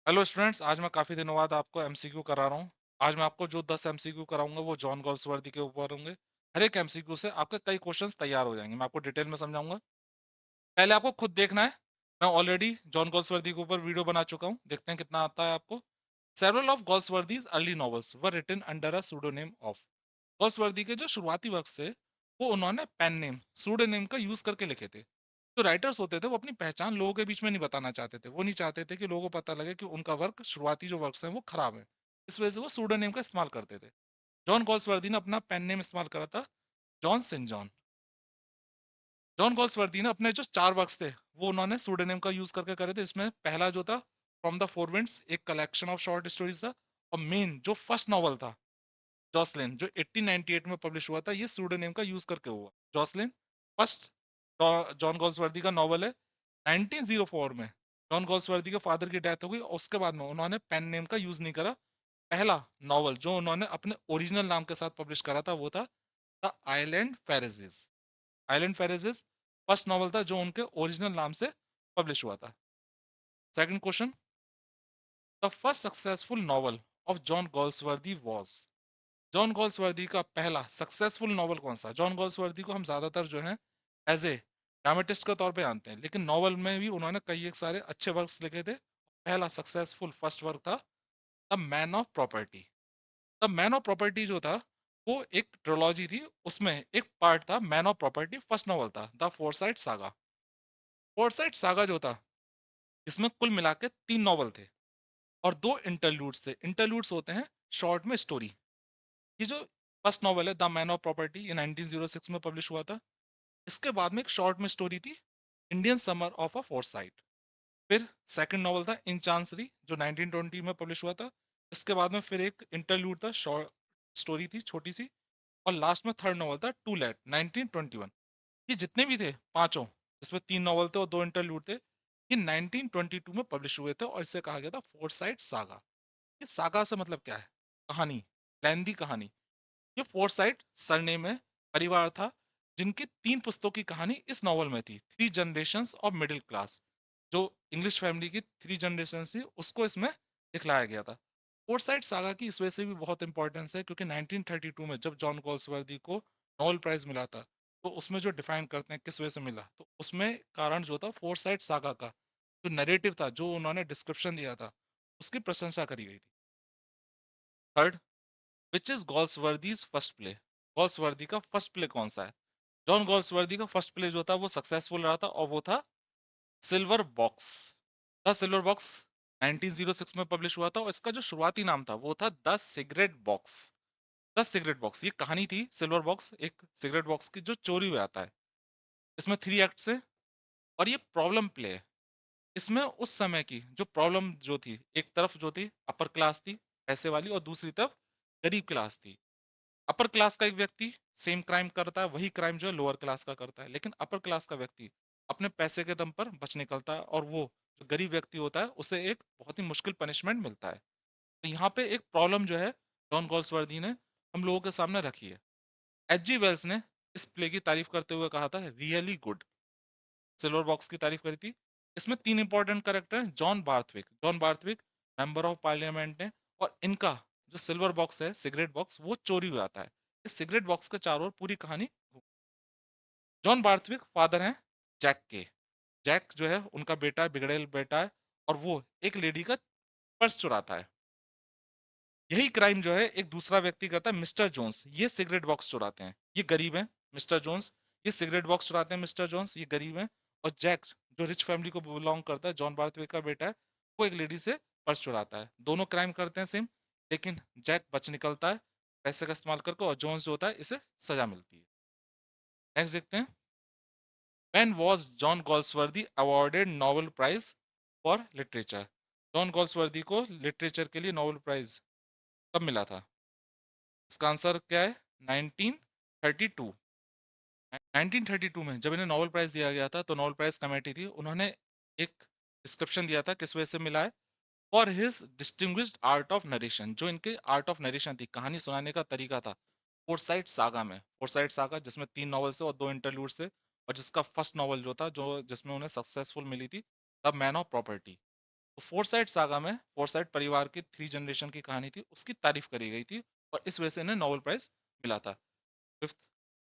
Hello students, आज मैं काफ़ी दिनों बाद आपको एमसीक्यू करा रहा हूँ। आज मैं आपको जो 10 एमसीक्यू कराऊंगा वो जॉन गोल्सवर्दी के ऊपर होंगे। हर एक एमसीक्यू से आपके कई क्वेश्चंस तैयार हो जाएंगे। मैं आपको डिटेल में समझाऊंगा। पहले आपको खुद देखना है। मैं ऑलरेडी जॉन गोल्सवर्दी के ऊपर वीडियो बना चुका हूँ, देखते हैं कितना आता है आपको। Several of Galsworthy's early novels were written under a pseudonym of. Galsworthy के जो शुरुआती वर्क्स थे वो उन्होंने पेन नेम सूडोनेम का यूज करके लिखे थे। जो राइटर्स होते थे वो अपनी पहचान लोगों के बीच में नहीं बताना चाहते थे। वो नहीं चाहते थे कि लोगों को पता लगे कि उनका वर्क, शुरुआती जो वर्क्स हैं वो खराब है। इस वजह से वो सूडोनेम का इस्तेमाल करते थे। जॉन गोल्सवर्दी ने अपना पेन नेम इस्तेमाल करा था, जॉन सेंट जॉन। जॉन गोल्सवर्दी ने अपने जो 4 वर्क्स थे वो उन्होंने सूडोनेम का यूज करके करे थे। इसमें पहला जो था फ्रॉम द फोर विंड्स, एक कलेक्शन ऑफ शॉर्ट स्टोरीज था। और मेन जो फर्स्ट नॉवल था जॉसलिन, जो 1898 में पब्लिश हुआ था, ये सूडोनेम का यूज करके हुआ। जॉसलिन फर्स्ट जॉन गोल्सवर्दी का नॉवल है। 1904 में जॉन गोल्सवर्दी के फादर की डेथ हो गई और उसके बाद में उन्होंने पेन नेम का यूज नहीं करा। पहला नॉवल जो उन्होंने अपने ओरिजिनल नाम के साथ पब्लिश करा था वो था the Island Pharisees. Island Pharisees first novel था जो उनके ओरिजिनल नाम से पब्लिश हुआ था। Second question, the first successful novel of John Galsworthy was. John Galsworthy का पहला सक्सेसफुल नॉवल कौन सा। जॉन गोल्सवर्दी को हम ज्यादातर जो है एज ए ड्रामेटिस्ट के तौर पे जानते हैं, लेकिन नॉवल में भी उन्होंने कई एक सारे अच्छे वर्क्स लिखे थे। पहला सक्सेसफुल फर्स्ट वर्क था the man of property. The man of property जो था वो एक ट्रोलॉजी थी, उसमें एक पार्ट था Man of Property. First novel था the Forsyte Saga. Forsyte Saga जो था इसमें कुल मिला के 3 नॉवल थे और 2 इंटरलूड्स थे। इंटरलूड्स होते हैं शॉर्ट में स्टोरी। ये जो फर्स्ट नॉवल है द मैन ऑफ प्रॉपर्टी, ये 1906 में पब्लिश हुआ था। इसके बाद में एक शॉर्ट में स्टोरी थी Indian summer of a foresight. फिर सेकंड नॉवल था इन चांसरी जो 1920 में पब्लिश हुआ था। इसके बाद में फिर एक इंटरलूड था, शॉर्ट स्टोरी थी छोटी सी। और लास्ट में थर्ड नॉवल था टू लेट 1921। ये जितने भी थे पांचों, इसमें 3 नॉवल थे और 2 इंटरलूड थे, ये 1922 में पब्लिश हुए थे और इसे कहा गया था फोरसाइट सागा। ये सागा से मतलब क्या है? कहानी, लैंदी कहानी। ये फोरसाइट सरनेम है, परिवार था जिनकी 3 पुस्तकों की कहानी इस नॉवल में थी। 3 जनरेशंस ऑफ मिडिल क्लास, जो इंग्लिश फैमिली की 3 जनरेशन थी उसको इसमें दिखलाया गया था। फोरसाइट सागा की इस वजह से भी बहुत इंपॉर्टेंस है क्योंकि 1932 में जब जॉन गोल्सवर्दी को नोबेल प्राइज मिला था, तो उसमें जो डिफाइन करते हैं किस वजह से मिला, तो उसमें कारण जो था फोरसाइट सागा का जो नरेटिव था, जो उन्होंने डिस्क्रिप्शन दिया था, उसकी प्रशंसा करी गई थी। Third, which is Galsworthy's first play. Galsworthy का फर्स्ट प्ले कौन सा है? जॉन गॉल्सवर्दी का फर्स्ट प्ले जो था वो सक्सेसफुल रहा था और वो था Silver Box. The Silver Box 1906 में पब्लिश हुआ था और इसका जो शुरुआती नाम था वो था the cigarette box. The cigarette box, ये कहानी थी सिल्वर बॉक्स, एक सिगरेट बॉक्स की जो चोरी हुआ आता है। इसमें 3 एक्ट्स है और ये प्रॉब्लम प्ले है। इसमें उस समय की जो प्रॉब्लम जो थी, एक तरफ जो थी अपर क्लास थी पैसे वाली और दूसरी तरफ गरीब क्लास थी। अपर क्लास का एक व्यक्ति सेम क्राइम करता है, वही क्राइम जो है लोअर क्लास का करता है, लेकिन अपर क्लास का व्यक्ति अपने पैसे के दम पर बच निकलता है और वो जो गरीब व्यक्ति होता है उसे एक बहुत ही मुश्किल पनिशमेंट मिलता है। तो यहाँ पे एक प्रॉब्लम जो है जॉन गॉल्सवर्दी ने हम लोगों के सामने रखी है। एच जी वेल्स ने इस प्ले की तारीफ करते हुए कहा था रियली गुड। सिल्वर बॉक्स की तारीफ करी थी। इसमें 3 इंपॉर्टेंट करेक्टर हैं। John Barthwick member of parliament है और इनका जो सिल्वर बॉक्स है, सिगरेट बॉक्स, वो चोरी हो जाता है। इस सिगरेट बॉक्स के चारों ओर पूरी कहानी। जॉन बार्थविक फादर हैं जैक के। जैक जो है उनका बेटा है, बिगड़ेल बेटा है, और वो एक लेडी का पर्स चुराता है। यही क्राइम जो है एक दूसरा व्यक्ति करता है, मिस्टर जोन्स। ये सिगरेट बॉक्स चुराते हैं, ये गरीब हैं। मिस्टर जोन्स ये सिगरेट बॉक्स चुराते हैं, मिस्टर जोन्स ये गरीब हैं। और जैक जो रिच फैमिली को बिलोंग करता है, जॉन बार्थवे का बेटा है, वो एक लेडी से पर्स चुराता है। दोनों क्राइम करते हैं सेम, लेकिन जैक बच निकलता है पैसे का इस्तेमाल करके और जोन्स जो होता है इसे सजा मिलती है। नेक्स्ट देखते हैं, when was John Galsworthy awarded Nobel prize for literature. John Galsworthy को लिटरेचर के लिए नोबेल प्राइज कब मिला था? इसका आंसर क्या है? 1932। 1932 में जब इन्हें नोबेल प्राइज दिया गया था तो नोबेल प्राइज कमेटी थी, उन्होंने एक डिस्क्रिप्शन दिया था किस वजह से मिला है। For his distinguished art of narration, जो इनके आर्ट ऑफ नरेशन थी, कहानी सुनाने का तरीका था। फोरसाइट सागा में, फोरसाइट सागा जिसमें 3 नॉवल थे और 2 इंटरलूड थे, और जिसका फर्स्ट नॉवल जो था जो जिसमें उन्हें सक्सेसफुल मिली थी द मैन ऑफ प्रॉपर्टी। तो फोरसाइट सागा में फोरसाइट परिवार की 3 जनरेशन की कहानी थी, उसकी तारीफ करी गई थी और इस वजह से इन्हें नोबेल प्राइज मिला था। Fifth,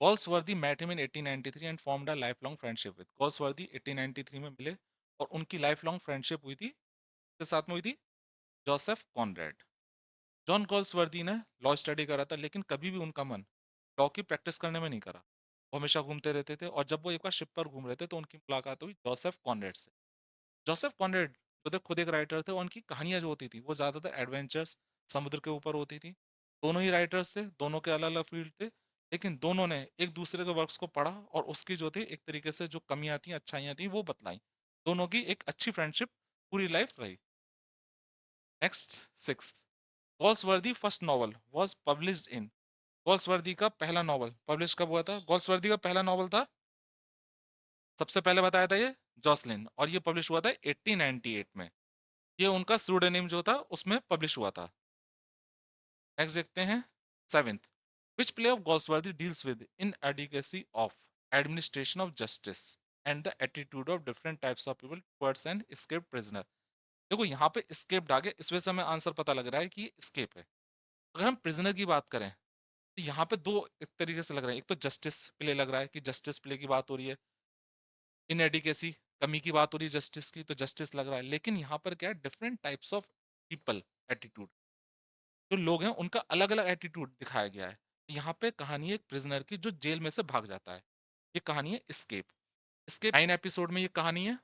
Galsworthy met him in 1893 and formed a lifelong friendship with. Galsworthy 1893 में मिले और उनकी लाइफ लॉन्ग फ्रेंडशिप हुई थी, के साथ में हुई थी, जोसेफ कॉनरेड। जॉन गोल्सवर्दी ने लॉ स्टडी करा था, लेकिन कभी भी उनका मन लॉ की प्रैक्टिस करने में नहीं करा। वो हमेशा घूमते रहते थे और जब वो एक बार शिप पर घूम रहे थे तो उनकी मुलाकात हुई जोसेफ कॉनरेड से। जोसेफ कॉनरेड जो थे खुद एक राइटर थे और उनकी कहानियां जो होती थी वो ज़्यादातर एडवेंचर्स, समुद्र के ऊपर होती थी। दोनों ही राइटर्स थे, दोनों के अलग अलग फील्ड थे, लेकिन दोनों ने एक दूसरे के वर्क्स को पढ़ा और उसकी जो थी एक तरीके से जो कमियां थी अच्छाइयां थी वो बतलाई। दोनों की एक अच्छी फ्रेंडशिप पूरी लाइफ रही। Next, sixth, Galsworthy first novel was published in. Galsworthy का पहला नॉवल पब्लिश कब हुआ था? गॉल्सवर्दी का पहला नॉवल था, सबसे पहले बताया था ये, जॉसलिन, और ये पब्लिश हुआ था 1898 में। ये उनका सूडोनिम जो था उसमें पब्लिश हुआ था। नेक्स्ट देखते हैं, seventh, which play of Galsworthy deals with inadequacy of administration of justice and the attitude of different types of people towards an escaped prisoner. देखो यहाँ पे एस्केप्ड आ गया, इस वजह से हमें आंसर पता लग रहा है कि ये एस्केप है। अगर हम प्रिजनर की बात करें तो यहाँ पे दो एक तरीके से लग रहा है, एक तो जस्टिस प्ले लग रहा है कि जस्टिस प्ले की बात हो रही है, इनएडिकेसी कमी की बात हो रही है जस्टिस की, तो जस्टिस लग रहा है। लेकिन यहाँ पर क्या है, different types of people attitude, जो लोग हैं उनका अलग अलग एटीट्यूड दिखाया गया है। यहाँ पे कहानी है एक प्रिजनर की जो जेल में से भाग जाता है। ये कहानी है स्केप। स्केप 9 एपिसोड में ये कहानी है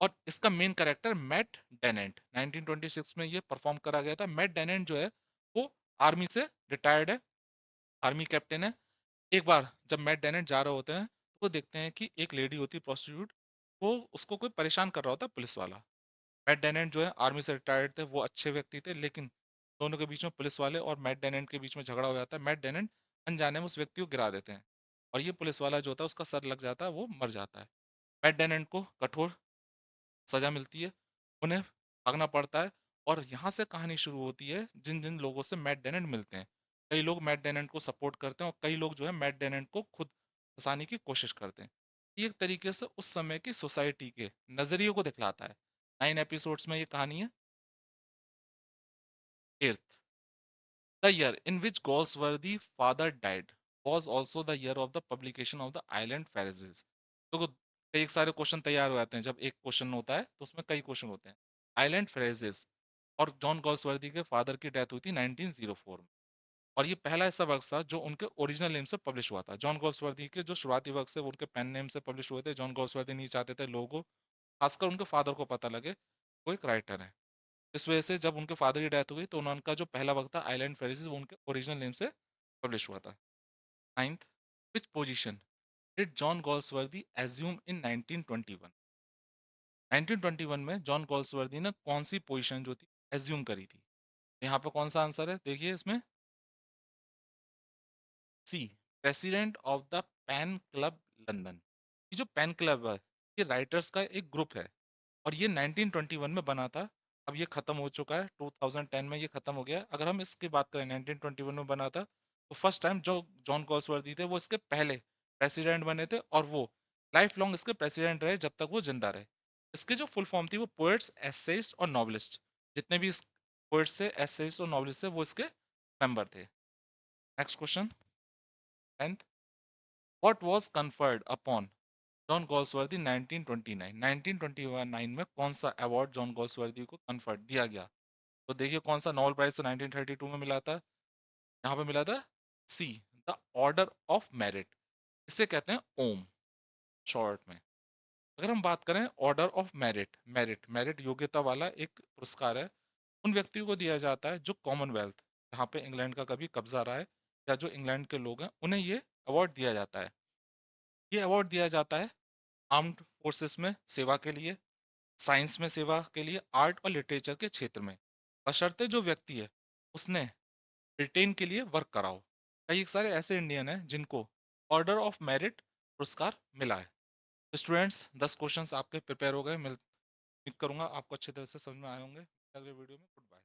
और इसका मेन कैरेक्टर मैट डेनेंट, 1926 में ये परफॉर्म करा गया था। मैट डेनेंट जो है वो आर्मी से रिटायर्ड है, आर्मी कैप्टन है। एक बार जब मैट डेनेंट जा रहे होते हैं तो वो देखते हैं कि एक लेडी होती है प्रोस्टिट्यूट, वो उसको कोई परेशान कर रहा होता है पुलिस वाला। मैट डेनेंट जो है आर्मी से रिटायर्ड थे, वो अच्छे व्यक्ति थे, लेकिन दोनों के बीच में पुलिस वाले और मैट डेनेंट के बीच में झगड़ा हो जाता है। मैट डेनेंट अनजाने में उस व्यक्ति को गिरा देते हैं और ये पुलिस वाला जो होता है उसका सर लग जाता है, वो मर जाता है। मैट डेनेंट को कठोर सजा मिलती है, उन्हें भागना पड़ता है और यहाँ से कहानी शुरू होती है जिन जिन लोगों से मैट डेनेंट मिलते हैं। कई लोग मैट डेनेंट को सपोर्ट करते हैं और कई लोग जो है मैट डेनेंट को खुद फंसाने की कोशिश करते हैं। ये एक तरीके से उस समय की सोसाइटी के नजरिए को दिखलाता है। 9 एपिसोड्स में ये कहानी है। Eighth, the year in which Galsworthy father died was also the year of the publication of the Island Phrases। तो कई सारे क्वेश्चन तैयार हो जाते हैं, जब एक क्वेश्चन होता है तो उसमें कई क्वेश्चन होते हैं। आइलैंड फ्रेजेस, और जॉन गॉल्सवर्दी के फादर की डेथ हुई थी 1904 में, और ये पहला ऐसा वर्क था जो उनके ओरिजिनल नेम से पब्लिश हुआ था। जॉन गॉल्सवर्दी के जो शुरुआती वर्क है वो उनके पेन नेम से पब्लिश हुए थे। जॉन गॉल्सवर्दी नहीं चाहते थे लोगों को, खासकर उनके फादर को पता लगे वो एक राइटर है। इस वजह से जब उनके फादर की डेथ हुई तो उनका जो पहला वर्क था आइलैंड फ्रेजेस वो उनके ओरिजिनल नेम से पब्लिश हुआ था। Ninth, which position did John Galsworthy assume in 1921? 1921 में जॉन गॉल्सवर्दी ने कौन सी पोजीशन जो थी एज्यूम करी थी? यहाँ पे कौन सा आंसर है देखिए इसमें, C, president of the PEN Club London. ये जो पेन क्लब है ये राइटर्स का एक ग्रुप है और ये 1921 में बना था। अब ये खत्म हो चुका है, 2010 में ये खत्म हो गया है। अगर हम इसकी बात करें 1921 में बना था तो फर्स्ट टाइम जो जॉन गॉल्सवर्दी थे वो इसके पहले प्रेसिडेंट बने थे और वो लाइफ लॉन्ग इसके प्रेसिडेंट रहे जब तक वो जिंदा रहे। इसकी जो फुल फॉर्म थी वो पोएट्स, एसेइस्ट और नॉवलिस्ट, जितने भी इस पोएट्स से, एसेइस्ट और नॉवलिस्ट से वो इसके मेंबर थे। Next question, 10th, what was conferred upon John Galsworthy 1929? 1929 में कौन सा अवार्ड जॉन गॉल्सवर्दी को कन्फर्ड दिया गया? तो देखिए कौन सा, नोबेल प्राइज तो 1932 में मिला था, यहाँ पे मिला था, सी, द ऑर्डर ऑफ मेरिट। इसे कहते हैं ओम शॉर्ट में। अगर हम बात करें order of merit, merit merit योग्यता वाला एक पुरस्कार है, उन व्यक्तियों को दिया जाता है जो कॉमनवेल्थ, जहाँ पे इंग्लैंड का कभी कब्जा रहा है या जो इंग्लैंड के लोग हैं उन्हें ये अवार्ड दिया जाता है। ये अवार्ड दिया जाता है आर्म्ड फोर्सेस में सेवा के लिए, साइंस में सेवा के लिए, आर्ट और लिटरेचर के क्षेत्र में, बशर्ते जो व्यक्ति है उसने ब्रिटेन के लिए वर्क करा हो। कई सारे ऐसे इंडियन हैं जिनको ऑर्डर ऑफ मेरिट पुरस्कार मिला है। तो स्टूडेंट्स 10 क्वेश्चंस आपके प्रिपेयर हो गए, मैं उम्मीद करूंगा आपको अच्छे तरह से समझ में आए होंगे। अगले वीडियो में गुड बाय।